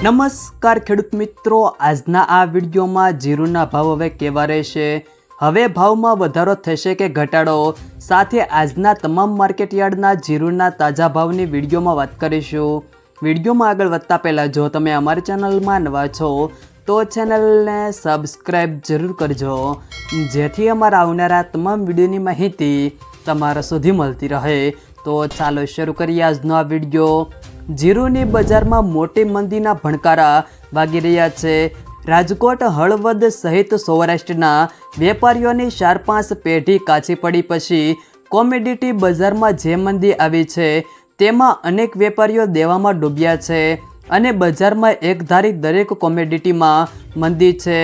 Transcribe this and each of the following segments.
નમસ્કાર ખેડૂત મિત્રો, આજના આ વિડીયોમાં જીરુના ભાવ હવે કેવા રહેશે, હવે ભાવમાં વધારો થશે કે ઘટાડો, સાથે આજના તમામ માર્કેટયાર્ડના જીરુના તાજા ભાવની વિડીયોમાં વાત કરીશું। વિડીયોમાં આગળ વધતા પહેલાં જો તમે અમારી ચેનલમાં નવા છો તો ચેનલને સબસ્ક્રાઈબ જરૂર કરજો, જેથી અમારા આવનારા તમામ વિડીયોની માહિતી તમારા સુધી મળતી રહે। તો ચાલો શરૂ કરીએ આજનો આ વિડીયો। જીરુની બજારમાં મોટી મંદીના ભણકારા વાગી રહ્યા છે। રાજકોટ, હળવદ સહિત સૌરાષ્ટ્રના વેપારીઓની 4-5 પેઢી કાચી પડી પછી કોમોડિટી બજારમાં જે મંદી આવી છે તેમાં અનેક વેપારીઓ દેવામાં ડૂબ્યા છે અને બજારમાં એકધારી દરેક કોમોડિટીમાં મંદી છે।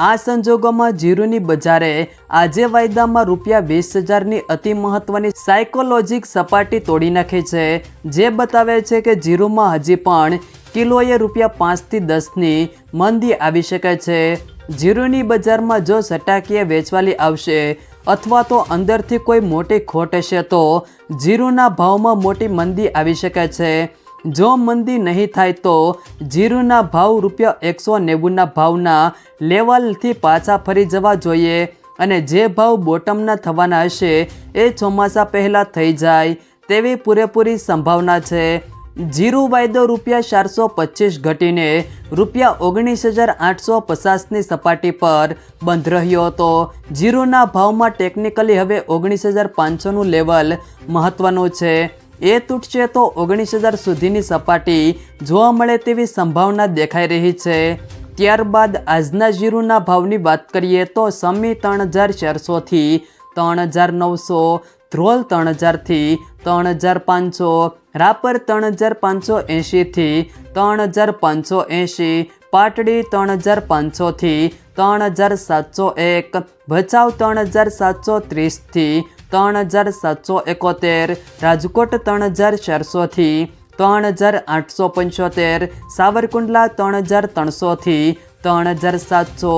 આ સંજોગોમાં જીરુની બજારે આજે વાયદામાં ₹20,000ની અતિ મહત્વની સાયકોલોજીક સપાટી તોડી નાખી છે, જે બતાવે છે કે જીરુમાં હજી પણ કિલોએ ₹5 થી 10ની મંદી આવી શકે છે। જીરુની બજારમાં જો સટાકીએ વેચવાલી આવશે અથવા તો અંદરથી કોઈ મોટી ખોટ હશે તો જીરુના ભાવમાં મોટી મંદી આવી શકે છે। જો મંદી નહીં થાય તો જીરુના ભાવ ₹190ના ભાવના લેવલથી પાછા ફરી જવા જોઈએ અને જે ભાવ બોટમના થવાના હશે એ ચોમાસા પહેલાં થઈ જાય તેવી પૂરેપૂરી સંભાવના છે। જીરુ વાયદો ₹425 ઘટીને ₹19,850ની સપાટી પર બંધ રહ્યો હતો। જીરુના ભાવમાં ટેકનિકલી હવે 19,500નું લેવલ મહત્વનું છે, એ તૂટશે તો 19,000 સુધીની સપાટી જોવા મળે તેવી સંભાવના દેખાઈ રહી છે। ત્યારબાદ આજના જીરુના ભાવની વાત કરીએ તો સમી 3,400થી 3,900, ધ્રોલ 3,000થી 3,500, રાપર 3,580થી 3,580, પાટડી 3,500થી 3,701, ભચાઉ 3,730થી 3,771, રાજકોટ 3,400થી 3,875, સાવરકુંડલા 3,300થી 3,700,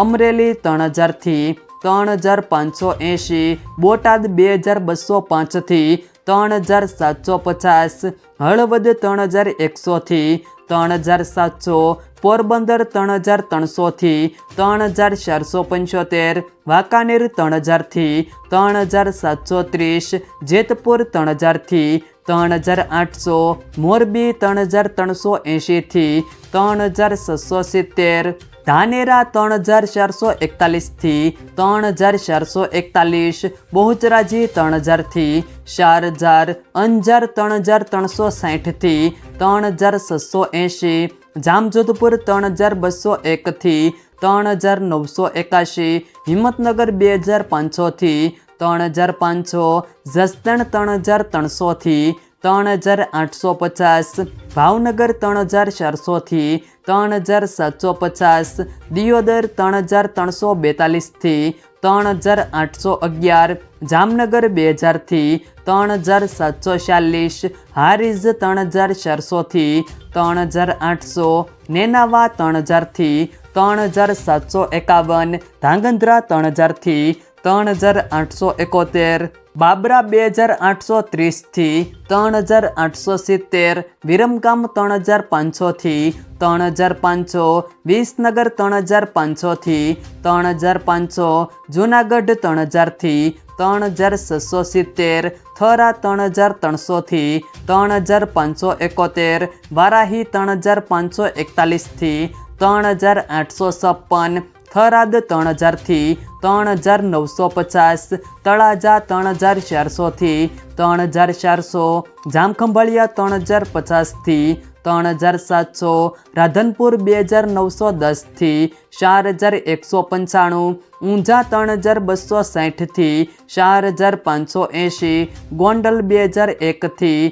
અમરેલી 3,000થી 3,580, બોટાદ 2,205થી 3,750, હળવદ 3,100થી 3,700, પોરબંદર 3,300થી 3,475, વાંકાનેર 3,000થી 3,730, જેતપુર 3,000થી 3,800, મોરબી 3,380થી 3,670, ધાનેરા 3,441થી 3,441, બહુચરાજી 3,000થી 4,000, અંજાર 3,360થી 3,680, જામજોધપુર 3,201થી 3,981, હિંમતનગર 2,500થી 3,500, જસદણ 3,300થી 3,850, ભાવનગર 3,400થી 3,750, દિયોદર 3,342થી 3,811, જામનગર 2,000થી 3,746, હારીજ 3,400થી 3,800, નેનાવા 3,000થી 3,751, ધાંગધ્રા 3,000થી 3,871, બાબરા 2,830થી 3,870, વિરમગામ 3,500થી 3,500, વિસનગર 3,500થી 3,500, જૂનાગઢ 3,000થી 3,670, થરા 3,300થી 3,571, વારાહી 3,541થી 3,856, થરાદ 3,000થી 3,950, તળાજા 3,400થી 3,400, જામખંભાળિયા 3,050થી 3,700, રાધનપુર 2,910થી 4,195, ઊંઝા 3,260થી 4,580, ગોંડલ 2,001થી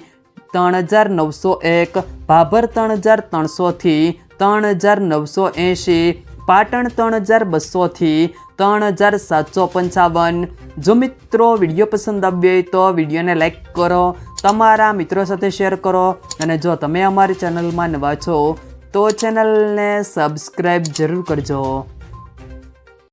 3,901, ભાભર 3,300થી 3,980, પાટણ 3,200થી 3,755। જો મિત્રો વિડીયો પસંદ આવ્યો હોય તો વિડીયોને લાઈક કરો, તમારા મિત્રો સાથે શેર કરો અને જો તમે અમારી ચેનલમાં નવા છો તો ચેનલને સબસ્ક્રાઈબ જરૂર કરજો।